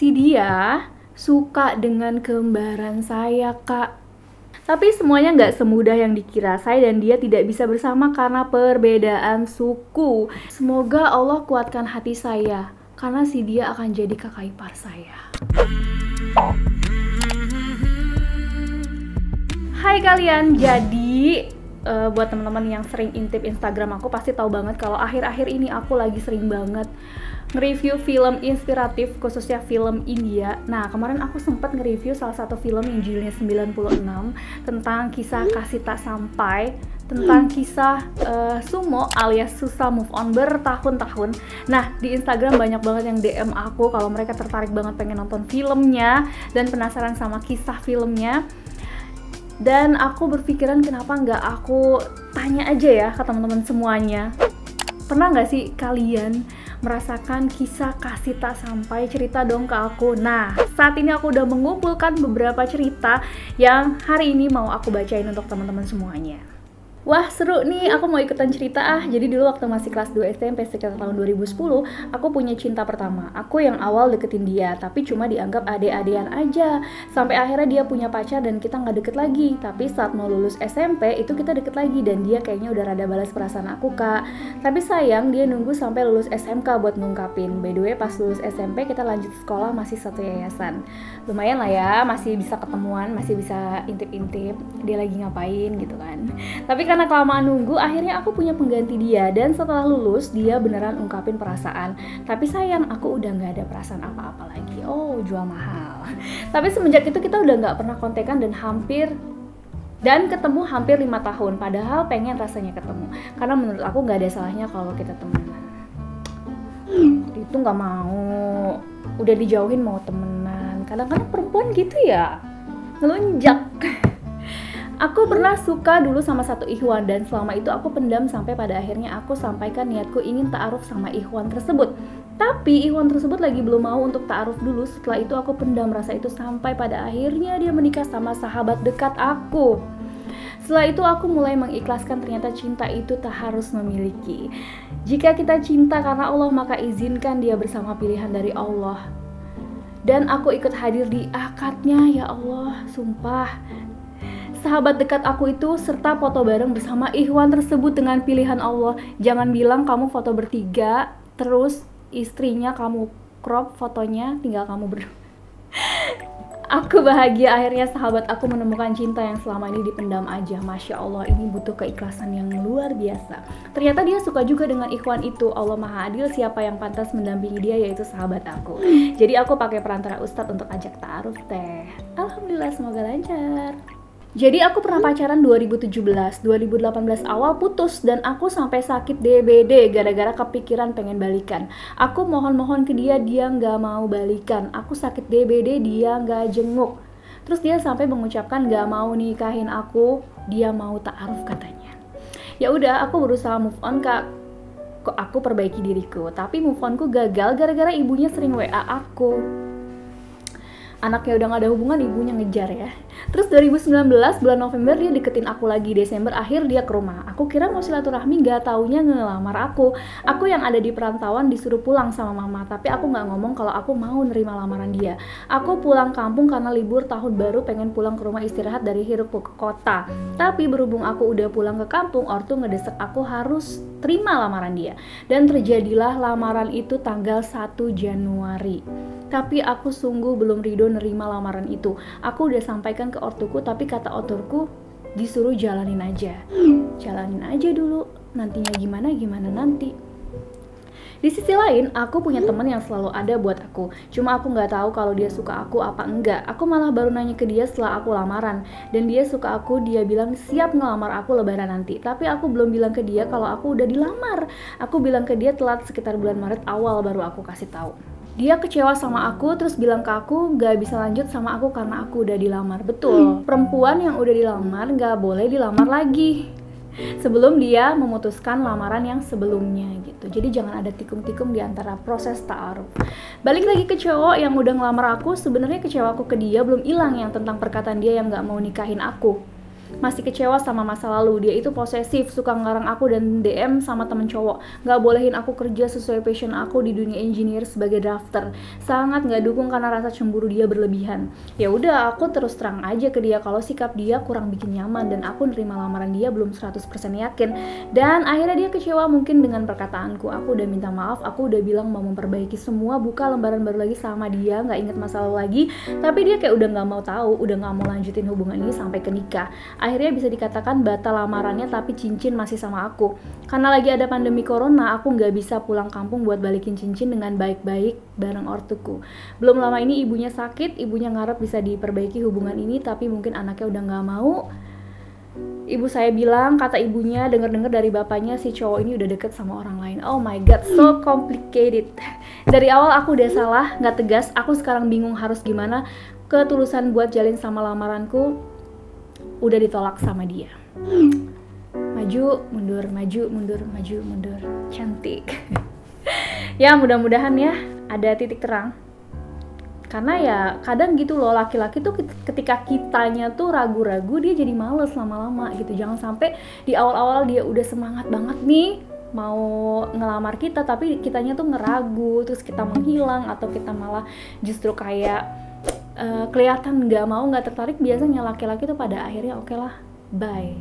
si dia suka dengan kembaran saya, Kak. Tapi semuanya nggak semudah yang dikira. Saya dan dia tidak bisa bersama karena perbedaan suku. Semoga Allah kuatkan hati saya, karena si dia akan jadi kakak ipar saya. Hai kalian, jadi buat teman-teman yang sering intip Instagram aku pasti tahu banget kalau akhir-akhir ini aku lagi sering banget nge-review film inspiratif, khususnya film India. Nah, kemarin aku sempat nge-review salah satu film yang judulnya 96 tentang kisah kasih tak sampai, tentang kisah sumo alias susah move on bertahun-tahun. Nah, di Instagram banyak banget yang DM aku kalau mereka tertarik banget pengen nonton filmnya dan penasaran sama kisah filmnya. Dan aku berpikiran kenapa nggak aku tanya aja ya ke teman-teman semuanya. Pernah nggak sih kalian merasakan kisah kasih tak sampai? Cerita dong ke aku. Nah, saat ini aku udah mengumpulkan beberapa cerita yang hari ini mau aku bacain untuk teman-teman semuanya. Wah, seru nih, aku mau ikutan cerita ah. Jadi dulu waktu masih kelas 2 SMP sekitar tahun 2010, aku punya cinta pertama. Aku yang awal deketin dia, tapi cuma dianggap ade-adean aja. Sampai akhirnya dia punya pacar dan kita nggak deket lagi. Tapi saat mau lulus SMP, itu kita deket lagi dan dia kayaknya udah rada balas perasaan aku, Kak. Tapi sayang, dia nunggu sampai lulus SMK buat ngungkapin. By the way, pas lulus SMP, kita lanjut sekolah masih satu yayasan. Lumayan lah ya, masih bisa ketemuan, masih bisa intip-intip dia lagi ngapain gitu kan. Tapi karena kelamaan nunggu, akhirnya aku punya pengganti dia. Dan setelah lulus, dia beneran ungkapin perasaan. Tapi sayang, aku udah gak ada perasaan apa-apa lagi. Oh, jual mahal. Tapi semenjak itu kita udah gak pernah kontekan dan ketemu hampir 5 tahun. Padahal pengen rasanya ketemu, karena menurut aku gak ada salahnya kalau kita temenan. Itu gak mau, udah dijauhin mau temenan. Kadang-kadang perempuan gitu ya, ngelunjak. Aku pernah suka dulu sama satu ikhwan dan selama itu aku pendam sampai pada akhirnya aku sampaikan niatku ingin ta'aruf sama ikhwan tersebut. Tapi ikhwan tersebut lagi belum mau untuk ta'aruf dulu. Setelah itu aku pendam rasa itu sampai pada akhirnya dia menikah sama sahabat dekat aku. Setelah itu aku mulai mengikhlaskan ternyata cinta itu tak harus memiliki. Jika kita cinta karena Allah, maka izinkan dia bersama pilihan dari Allah. Dan aku ikut hadir di akadnya, ya Allah, sumpah. Sahabat dekat aku itu serta foto bareng bersama ikhwan tersebut dengan pilihan Allah. Jangan bilang kamu foto bertiga, terus istrinya kamu crop fotonya, tinggal kamu berdua. Aku bahagia akhirnya sahabat aku menemukan cinta yang selama ini dipendam aja. Masya Allah, ini butuh keikhlasan yang luar biasa. Ternyata dia suka juga dengan ikhwan itu. Allah Maha Adil, siapa yang pantas mendampingi dia yaitu sahabat aku. Jadi aku pakai perantara ustadz untuk ajak ta'aruf teh. Alhamdulillah, semoga lancar. Jadi aku pernah pacaran 2017, 2018 awal putus dan aku sampai sakit DBD gara-gara kepikiran pengen balikan. Aku mohon-mohon ke dia, dia nggak mau balikan. Aku sakit DBD, dia nggak jenguk. Terus dia sampai mengucapkan nggak mau nikahin aku, dia mau ta'aruf katanya. Ya udah, aku berusaha move on, Kak. Kok aku perbaiki diriku, tapi move onku gagal gara-gara ibunya sering WA aku. Anaknya udah gak ada hubungan, ibunya ngejar ya. Terus 2019 bulan November dia deketin aku lagi. Desember akhir dia ke rumah. Aku kira mau silaturahmi, gak taunya ngelamar aku. Aku yang ada di perantauan disuruh pulang sama mama, tapi aku gak ngomong kalau aku mau nerima lamaran dia. Aku pulang kampung karena libur tahun baru, pengen pulang ke rumah istirahat dari hiruk ke kota. Tapi berhubung aku udah pulang ke kampung, ortu ngedesek aku harus terima lamaran dia. Dan terjadilah lamaran itu tanggal 1 Januari. Tapi aku sungguh belum ridho nerima lamaran itu. Aku udah sampaikan ke ortuku, tapi kata ortuku disuruh jalanin aja. Jalanin aja dulu, nantinya gimana nanti. Di sisi lain, aku punya teman yang selalu ada buat aku. Cuma aku nggak tahu kalau dia suka aku apa enggak. Aku malah baru nanya ke dia setelah aku lamaran. Dan dia suka aku, dia bilang siap ngelamar aku lebaran nanti. Tapi aku belum bilang ke dia kalau aku udah dilamar. Aku bilang ke dia telat sekitar bulan Maret awal baru aku kasih tahu. Dia kecewa sama aku, terus bilang ke aku gak bisa lanjut sama aku karena aku udah dilamar. Betul, perempuan yang udah dilamar gak boleh dilamar lagi sebelum dia memutuskan lamaran yang sebelumnya gitu. Jadi jangan ada tikung-tikung di antara proses ta'aruf. Balik lagi ke cowok yang udah ngelamar aku, sebenarnya kecewa aku ke dia belum hilang yang tentang perkataan dia yang gak mau nikahin aku. masih kecewa sama masa lalu. Dia itu posesif, suka ngelarang aku dan DM sama temen cowok, nggak bolehin aku kerja sesuai passion aku di dunia engineer sebagai drafter, sangat nggak dukung karena rasa cemburu dia berlebihan. Ya udah, aku terus terang aja ke dia kalau sikap dia kurang bikin nyaman dan aku nerima lamaran dia belum 100% yakin. Dan akhirnya dia kecewa mungkin dengan perkataanku. Aku udah minta maaf, aku udah bilang mau memperbaiki semua, buka lembaran baru lagi sama dia, nggak inget masa lalu lagi, tapi dia kayak udah nggak mau tahu, udah nggak mau lanjutin hubungan ini sampai ke nikah. Akhirnya bisa dikatakan batal lamarannya, tapi cincin masih sama aku. Karena lagi ada pandemi corona, aku nggak bisa pulang kampung buat balikin cincin dengan baik-baik bareng ortuku. Belum lama ini ibunya sakit, ibunya ngarep bisa diperbaiki hubungan ini, tapi mungkin anaknya udah nggak mau. Ibu saya bilang, kata ibunya, denger-denger dari bapaknya si cowok ini udah deket sama orang lain. Oh my god, so complicated. Dari awal aku udah salah, nggak tegas. Aku sekarang bingung harus gimana. Ketulusan buat jalin sama lamaranku udah ditolak sama dia. Maju, mundur, maju, mundur, maju, mundur. Cantik. Ya mudah-mudahan ya ada titik terang. Karena ya kadang gitu loh, laki-laki tuh ketika kitanya tuh ragu-ragu, dia jadi males lama-lama gitu. Jangan sampai di awal-awal dia udah semangat banget nih mau ngelamar kita, tapi kitanya tuh ngeragu, terus kita menghilang atau kita malah justru kayak kelihatan nggak mau, nggak tertarik. Biasanya laki-laki tuh pada akhirnya oke lah, bye,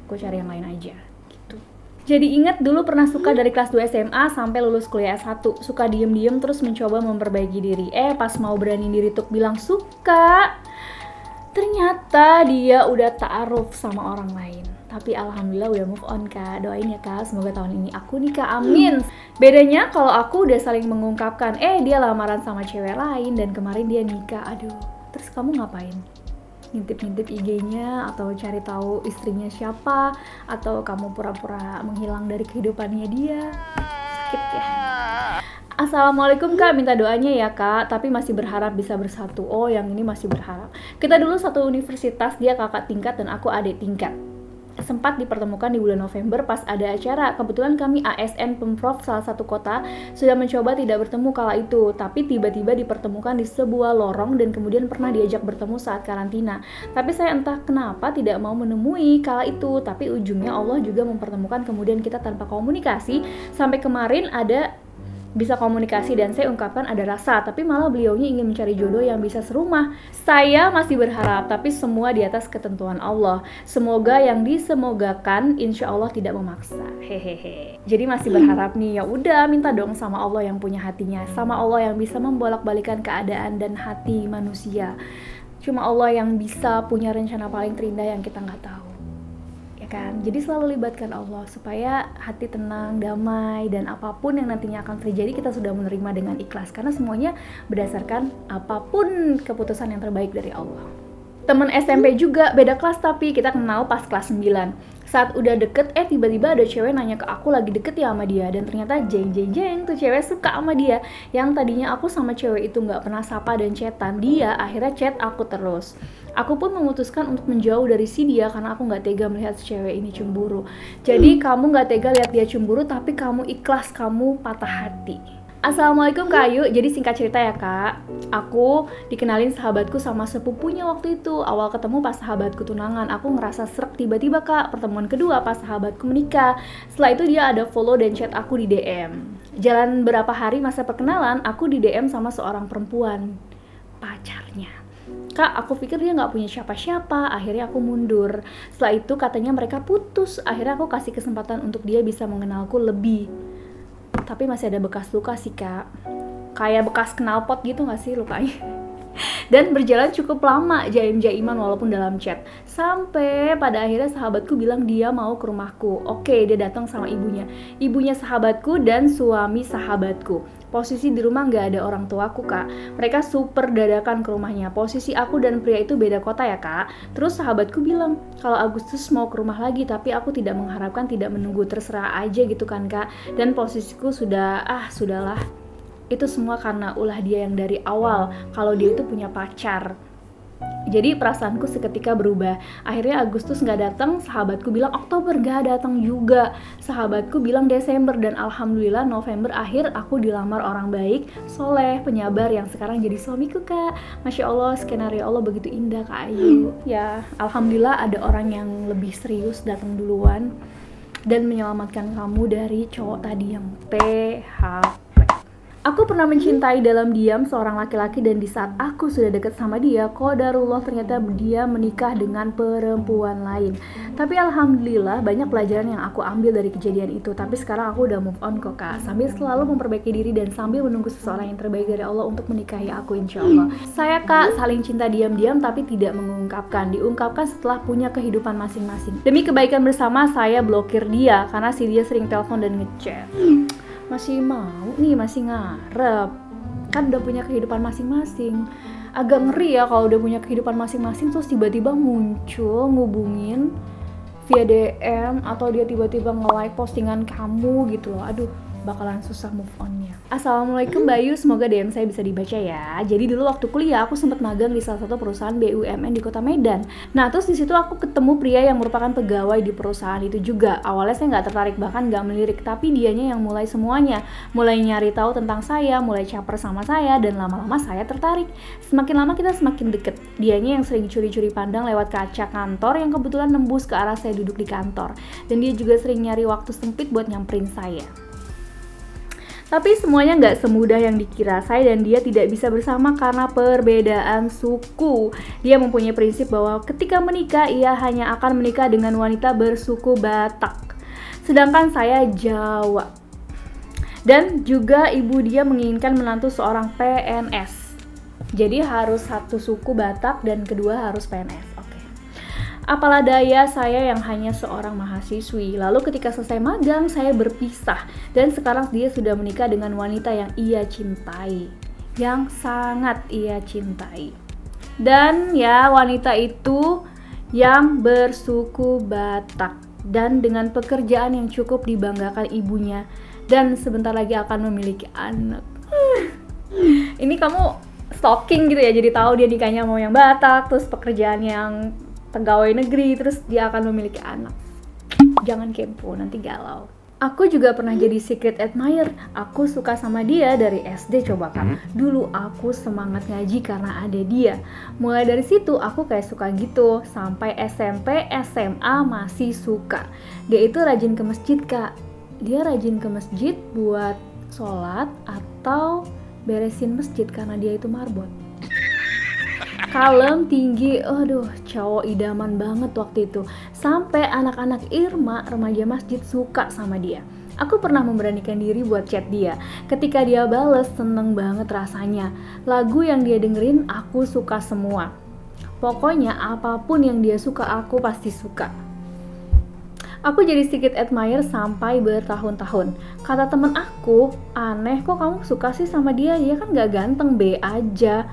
gue cari yang lain aja gitu. Jadi ingat dulu pernah suka dari kelas 2 SMA sampai lulus kuliah S1, suka diem-diem terus mencoba memperbaiki diri. Pas mau berani diri untuk bilang suka, ternyata dia udah ta'aruf sama orang lain. Tapi alhamdulillah udah move on kak, doain ya kak, semoga tahun ini aku nikah, amin. Bedanya kalau aku udah saling mengungkapkan, dia lamaran sama cewek lain dan kemarin dia nikah, aduh, terus kamu ngapain? Ngintip-ngintip IG-nya atau cari tahu istrinya siapa, atau kamu pura-pura menghilang dari kehidupannya dia? Sakit ya. Assalamualaikum kak, minta doanya ya kak, tapi masih berharap bisa bersatu. Oh yang ini masih berharap. Kita dulu satu universitas, dia kakak tingkat dan aku adik tingkat. Sempat dipertemukan di bulan November pas ada acara. Kebetulan kami ASN Pemprov salah satu kota sudah mencoba tidak bertemu kala itu, tapi tiba-tiba dipertemukan di sebuah lorong dan kemudian pernah diajak bertemu saat karantina. Tapi saya entah kenapa tidak mau menemui kala itu, tapi ujungnya Allah juga mempertemukan kemudian kita tanpa komunikasi. Sampai kemarin ada bisa komunikasi dan saya ungkapkan ada rasa, tapi malah beliaunya ingin mencari jodoh yang bisa serumah. Saya masih berharap, tapi semua di atas ketentuan Allah. Semoga yang disemogakan insya Allah tidak memaksa. Hehehe. Jadi masih berharap nih, ya udah minta dong sama Allah yang punya hatinya, sama Allah yang bisa membolak-balikan keadaan dan hati manusia. Cuma Allah yang bisa punya rencana paling terindah yang kita nggak tahu. Kan? Jadi selalu libatkan Allah supaya hati tenang, damai, dan apapun yang nantinya akan terjadi kita sudah menerima dengan ikhlas, karena semuanya berdasarkan apapun keputusan yang terbaik dari Allah. Temen SMP juga beda kelas, tapi kita kenal pas kelas 9. Saat udah deket, tiba-tiba ada cewek nanya ke aku lagi deket ya sama dia, dan ternyata jeng tuh cewek suka sama dia. Yang tadinya aku sama cewek itu nggak pernah sapa dan chatan, dia akhirnya chat aku terus. Aku pun memutuskan untuk menjauh dari si dia karena aku nggak tega melihat si cewek ini cemburu. Jadi kamu nggak tega lihat dia cemburu, tapi kamu ikhlas, kamu patah hati. Assalamualaikum Kak Ayu, jadi singkat cerita ya Kak, aku dikenalin sahabatku sama sepupunya waktu itu. Awal ketemu pas sahabatku tunangan, aku ngerasa srek tiba-tiba Kak. Pertemuan kedua pas sahabatku menikah. Setelah itu dia ada follow dan chat aku di DM. Jalan berapa hari masa perkenalan, aku di DM sama seorang perempuan, pacarnya. Kak, aku pikir dia nggak punya siapa-siapa, akhirnya aku mundur. Setelah itu katanya mereka putus, akhirnya aku kasih kesempatan untuk dia bisa mengenalku lebih. Tapi masih ada bekas luka sih kak, kayak bekas knalpot gitu gak sih lukanya. Dan berjalan cukup lama jaim-jaiman walaupun dalam chat, sampai pada akhirnya sahabatku bilang dia mau ke rumahku. Oke, dia datang sama ibunya sahabatku dan suami sahabatku. Posisi di rumah nggak ada orang tuaku kak, mereka super dadakan ke rumahnya. Posisi aku dan pria itu beda kota ya kak. Terus sahabatku bilang kalau Agustus mau ke rumah lagi, tapi aku tidak mengharapkan, tidak menunggu, terserah aja gitu kan kak. Dan posisiku sudahlah. Itu semua karena ulah dia yang dari awal kalau dia itu punya pacar. Jadi perasaanku seketika berubah. Akhirnya Agustus nggak datang, sahabatku bilang Oktober nggak datang juga. Sahabatku bilang Desember, dan alhamdulillah November akhir aku dilamar orang baik, soleh, penyabar yang sekarang jadi suamiku, Kak. Masya Allah, skenario Allah begitu indah, Kak Ayu. Ya, alhamdulillah ada orang yang lebih serius datang duluan dan menyelamatkan kamu dari cowok tadi yang PHP. Aku pernah mencintai dalam diam seorang laki-laki, dan di saat aku sudah dekat sama dia, qadarullah ternyata dia menikah dengan perempuan lain. Tapi alhamdulillah banyak pelajaran yang aku ambil dari kejadian itu. Tapi sekarang aku udah move on kok, Kak. Sambil selalu memperbaiki diri dan sambil menunggu seseorang yang terbaik dari Allah untuk menikahi aku, insya Allah. Saya, Kak, saling cinta diam-diam tapi tidak mengungkapkan. Diungkapkan setelah punya kehidupan masing-masing. Demi kebaikan bersama, saya blokir dia karena si dia sering telepon dan ngechat. Masih mau nih, masih ngarep, kan udah punya kehidupan masing-masing. Agak ngeri ya kalau udah punya kehidupan masing-masing terus tiba-tiba muncul ngubungin via DM atau dia tiba-tiba nge-like postingan kamu gitu loh. Aduh, bakalan susah move on-nya. Assalamualaikum Bayu, semoga DM saya bisa dibaca ya. Jadi dulu waktu kuliah aku sempat magang di salah satu perusahaan BUMN di Kota Medan. Nah, terus di situ aku ketemu pria yang merupakan pegawai di perusahaan itu juga. Awalnya saya nggak tertarik, bahkan nggak melirik, tapi dianya yang mulai semuanya. Mulai nyari tahu tentang saya, mulai caper sama saya, dan lama-lama saya tertarik. Semakin lama kita semakin deket. Dianya yang sering curi-curi pandang lewat kaca kantor yang kebetulan nembus ke arah saya duduk di kantor. Dan dia juga sering nyari waktu sempit buat nyamperin saya. Tapi semuanya nggak semudah yang dikira. Saya dan dia tidak bisa bersama karena perbedaan suku. Dia mempunyai prinsip bahwa ketika menikah, ia hanya akan menikah dengan wanita bersuku Batak. Sedangkan saya Jawa. Dan juga ibu dia menginginkan menantu seorang PNS. Jadi harus satu suku Batak dan kedua harus PNS. Apalah daya saya yang hanya seorang mahasiswi. Lalu ketika selesai magang, saya berpisah. Dan sekarang dia sudah menikah dengan wanita yang ia cintai. Yang sangat ia cintai. Dan ya, wanita itu yang bersuku Batak. Dan dengan pekerjaan yang cukup dibanggakan ibunya. Dan sebentar lagi akan memiliki anak. Ini kamu stalking gitu ya, jadi tahu dia nikahnya mau yang Batak, terus pekerjaan yang pegawai negeri, terus dia akan memiliki anak. Jangan kepo, nanti galau. Aku juga pernah jadi secret admirer. Aku suka sama dia dari SD, coba kan. Dulu aku semangat ngaji karena ada dia. Mulai dari situ aku kayak suka gitu. Sampai SMP, SMA masih suka. Dia itu rajin ke masjid, Kak. Dia rajin ke masjid buat sholat atau beresin masjid karena dia itu marbot. Kalem, tinggi, aduh, cowok idaman banget waktu itu. Sampai anak-anak Irma, remaja masjid, suka sama dia. Aku pernah memberanikan diri buat chat dia. Ketika dia bales, seneng banget rasanya. Lagu yang dia dengerin, aku suka semua. Pokoknya apapun yang dia suka, aku pasti suka. Aku jadi sedikit admire sampai bertahun-tahun. Kata temen aku, aneh kok kamu suka sih sama dia? Dia kan gak ganteng, be aja.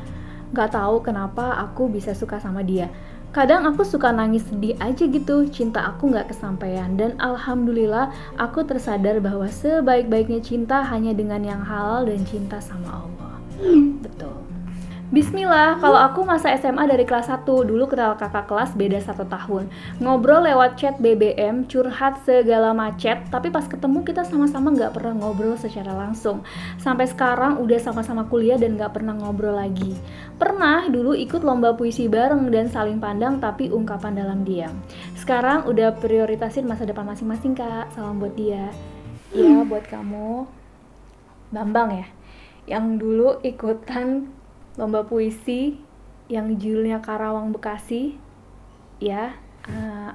Gak tahu kenapa aku bisa suka sama dia. Kadang aku suka nangis sedih aja gitu, cinta aku gak kesampaian. Dan alhamdulillah aku tersadar bahwa sebaik-baiknya cinta hanya dengan yang halal dan cinta sama Allah. Betul. Bismillah, kalau aku masa SMA dari kelas 1, dulu kenal kakak kelas beda 1 tahun. Ngobrol lewat chat BBM, curhat segala macet, tapi pas ketemu kita sama-sama gak pernah ngobrol secara langsung. Sampai sekarang udah sama-sama kuliah dan gak pernah ngobrol lagi. Pernah dulu ikut lomba puisi bareng dan saling pandang tapi ungkapan dalam diam. Sekarang udah prioritasin masa depan masing-masing, Kak. Salam buat dia. Ya, buat kamu. Bambang ya, yang dulu ikutan lomba puisi yang judulnya Karawang Bekasi. Ya,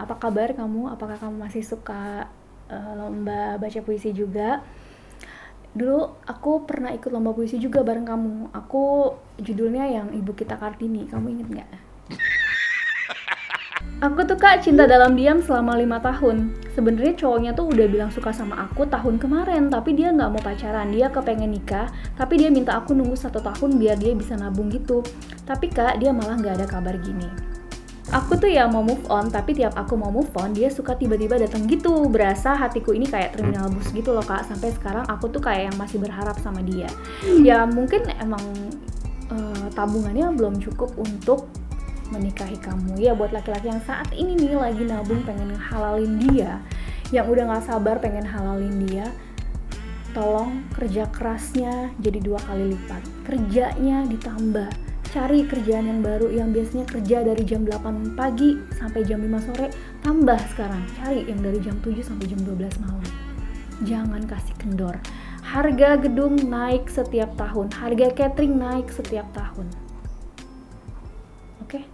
apa kabar kamu? Apakah kamu masih suka lomba baca puisi juga? Dulu aku pernah ikut lomba puisi juga bareng kamu. Aku judulnya yang Ibu Kita Kartini. Kamu inget gak? Aku tuh, Kak, cinta dalam diam selama 5 tahun. Sebenarnya cowoknya tuh udah bilang suka sama aku tahun kemarin, tapi dia nggak mau pacaran. Dia kepengen nikah, tapi dia minta aku nunggu 1 tahun biar dia bisa nabung gitu. Tapi, Kak, dia malah nggak ada kabar gini. Aku tuh ya mau move on, tapi tiap aku mau move on, dia suka tiba-tiba datang gitu. Berasa hatiku ini kayak terminal bus gitu loh, Kak. Sampai sekarang aku tuh kayak yang masih berharap sama dia. Ya mungkin emang tabungannya belum cukup untuk menikahi kamu. Ya buat laki-laki yang saat ini nih lagi nabung pengen halalin dia, yang udah gak sabar pengen halalin dia, tolong kerja kerasnya jadi 2 kali lipat, kerjanya ditambah, cari kerjaan yang baru yang biasanya kerja dari jam 8 pagi sampai jam 5 sore, tambah sekarang cari yang dari jam 7 sampai jam 12 malam. Jangan kasih kendor. Harga gedung naik setiap tahun, harga catering naik setiap tahun. Oke?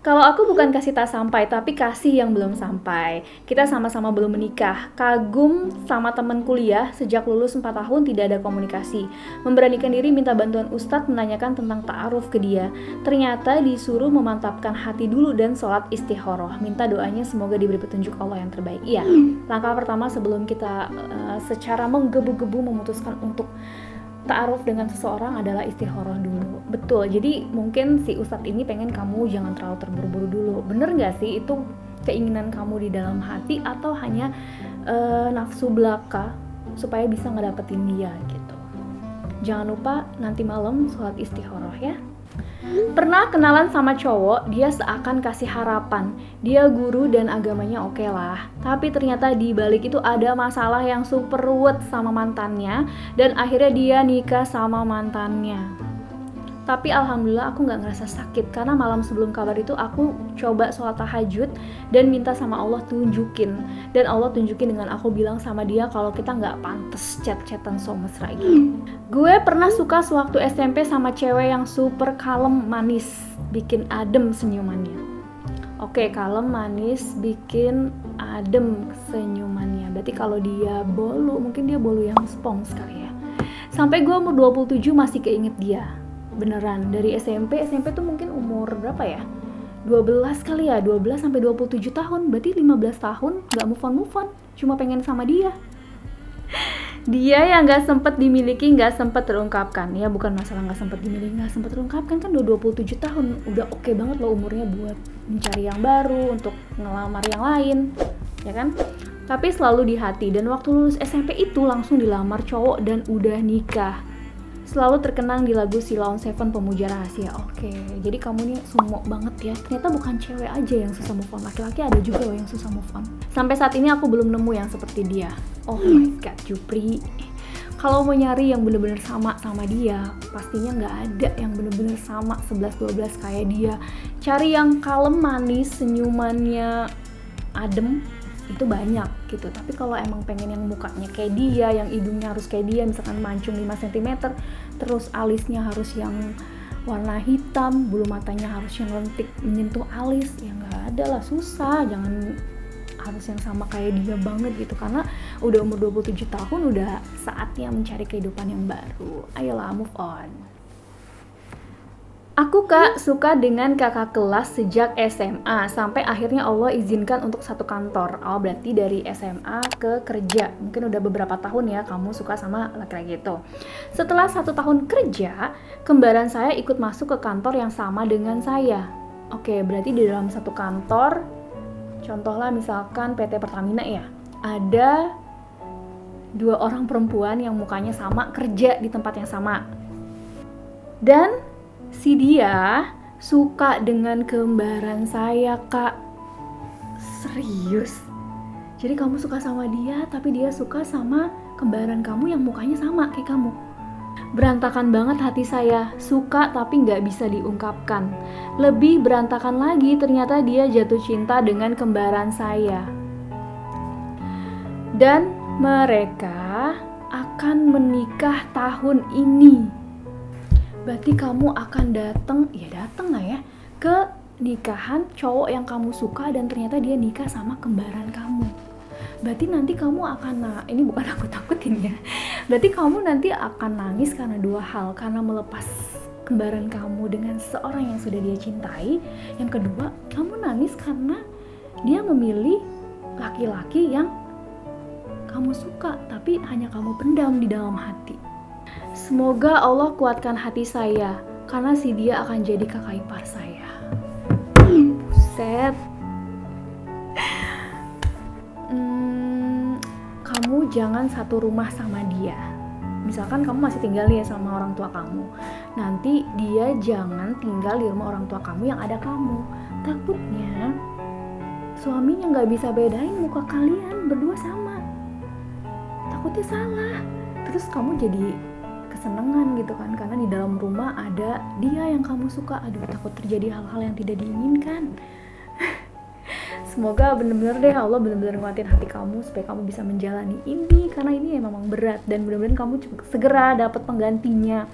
Kalau aku bukan kasih tak sampai, tapi kasih yang belum sampai. Kita sama-sama belum menikah. Kagum sama teman kuliah, sejak lulus 4 tahun tidak ada komunikasi. Memberanikan diri minta bantuan ustadz menanyakan tentang ta'aruf ke dia. Ternyata disuruh memantapkan hati dulu dan sholat istikharah. Minta doanya semoga diberi petunjuk Allah yang terbaik. Iya, langkah pertama sebelum kita secara menggebu-gebu memutuskan untuk ta'aruf dengan seseorang adalah istikharah dulu. Betul, jadi mungkin si ustadz ini pengen kamu jangan terlalu terburu-buru dulu. Bener gak sih itu keinginan kamu di dalam hati atau hanya nafsu belaka supaya bisa ngedapetin dia gitu. Jangan lupa nanti malam sholat istikharah ya. Pernah kenalan sama cowok, dia seakan kasih harapan, dia guru dan agamanya oke lah. Tapi ternyata di balik itu ada masalah yang super ruwet sama mantannya, dan akhirnya dia nikah sama mantannya. Tapi alhamdulillah aku gak ngerasa sakit, karena malam sebelum kabar itu aku coba sholat tahajud dan minta sama Allah tunjukin. Dan Allah tunjukin dengan aku bilang sama dia kalau kita gak pantes chat-chatan so mesra gitu. Gue pernah suka sewaktu SMP sama cewek yang super kalem manis, bikin adem senyumannya. Oke, kalem manis, bikin adem senyumannya. Berarti kalau dia bolu, mungkin dia bolu yang spons kali ya. Sampai gue umur 27 masih keinget dia. Beneran, dari SMP tuh mungkin umur berapa ya? 12 kali ya, 12 sampai 27 tahun. Berarti 15 tahun gak move on, cuma pengen sama dia. Dia yang gak sempet dimiliki, gak sempet terungkapkan. Ya bukan masalah gak sempet dimiliki, gak sempet terungkapkan, kan udah 27 tahun. Udah oke banget loh umurnya buat mencari yang baru, untuk ngelamar yang lain, ya kan? Tapi selalu di hati, dan waktu lulus SMP itu langsung dilamar cowok dan udah nikah. Selalu terkenang di lagu Sheila on 7 Pemuja Rahasia. Oke, jadi kamu nih sumo banget ya. Ternyata bukan cewek aja yang susah move on, laki-laki ada juga loh yang susah move on. Sampai saat ini aku belum nemu yang seperti dia. Oh my god, Jupri. Kalau mau nyari yang bener-bener sama dia, pastinya nggak ada yang bener-bener sama 11-12 kayak dia. Cari yang kalem, manis, senyumannya adem, itu banyak gitu. Tapi kalau emang pengen yang mukanya kayak dia, yang hidungnya harus kayak dia, misalkan mancung 5 cm, terus alisnya harus yang warna hitam, bulu matanya harus yang lentik menyentuh alis, ya nggak ada lah, susah. Jangan harus yang sama kayak dia banget gitu, karena udah umur 27 tahun, udah saatnya mencari kehidupan yang baru. Ayolah, move on. Aku Kak suka dengan kakak kelas sejak SMA, sampai akhirnya Allah izinkan untuk satu kantor. Oh berarti dari SMA ke kerja, mungkin udah beberapa tahun ya kamu suka sama laki-laki itu. Setelah 1 tahun kerja, kembaran saya ikut masuk ke kantor yang sama dengan saya. Oke, berarti di dalam satu kantor, contohlah misalkan PT Pertamina ya, ada 2 orang perempuan yang mukanya sama, kerja di tempat yang sama. Dan si dia suka dengan kembaran saya, Kak. Serius? Jadi kamu suka sama dia, tapi dia suka sama kembaran kamu yang mukanya sama kayak kamu. Berantakan banget hati saya, suka tapi nggak bisa diungkapkan. Lebih berantakan lagi, ternyata dia jatuh cinta dengan kembaran saya. Dan mereka akan menikah tahun ini. Berarti kamu akan datang lah ya, ke nikahan cowok yang kamu suka, dan ternyata dia nikah sama kembaran kamu. Berarti nanti kamu akan, ini bukan aku takutin ya, berarti kamu nanti akan nangis karena 2 hal. Karena melepas kembaran kamu dengan seorang yang sudah dia cintai. Yang kedua, kamu nangis karena dia memilih laki-laki yang kamu suka, tapi hanya kamu pendam di dalam hati. Semoga Allah kuatkan hati saya, karena si dia akan jadi kakak ipar saya. Buset. Kamu jangan satu rumah sama dia. Misalkan kamu masih tinggal ya sama orang tua kamu, nanti dia jangan tinggal di rumah orang tua kamu yang ada kamu. Takutnya suaminya nggak bisa bedain muka kalian berdua sama, takutnya salah, terus kamu jadi kesenangan gitu kan, karena di dalam rumah ada dia yang kamu suka. Aduh, takut terjadi hal-hal yang tidak diinginkan. Semoga bener-bener deh Allah bener-bener nguatin hati kamu supaya kamu bisa menjalani ini, karena ini memang berat, dan mudah-mudahan kamu segera dapat penggantinya.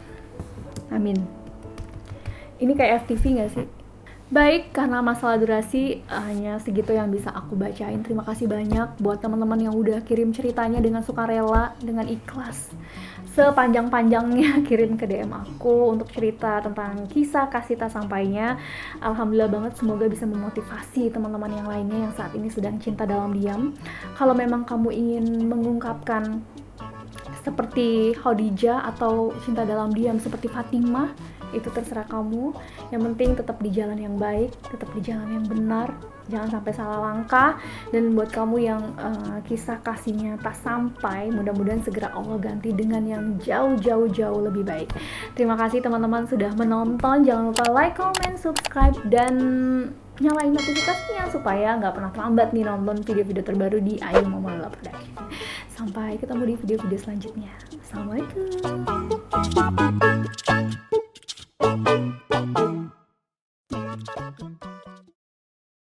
Amin. Ini kayak FTV gak sih? Baik, karena masalah durasi hanya segitu yang bisa aku bacain. Terima kasih banyak buat teman-teman yang udah kirim ceritanya dengan sukarela, dengan ikhlas. Sepanjang-panjangnya kirim ke DM aku untuk cerita tentang kisah kasih tak sampainya. Alhamdulillah banget, semoga bisa memotivasi teman-teman yang lainnya yang saat ini sedang cinta dalam diam. Kalau memang kamu ingin mengungkapkan seperti Khadijah atau cinta dalam diam seperti Fatimah, itu terserah kamu. Yang penting tetap di jalan yang baik, tetap di jalan yang benar, jangan sampai salah langkah. Dan buat kamu yang kisah kasihnya tak sampai, mudah-mudahan segera Allah ganti dengan yang jauh lebih baik. Terima kasih teman-teman sudah menonton. Jangan lupa like, comment, subscribe, dan nyalain notifikasinya supaya nggak pernah terlambat nih nonton video-video terbaru di Ayu Mama Lula Production. Sampai ketemu di video-video selanjutnya. Assalamualaikum.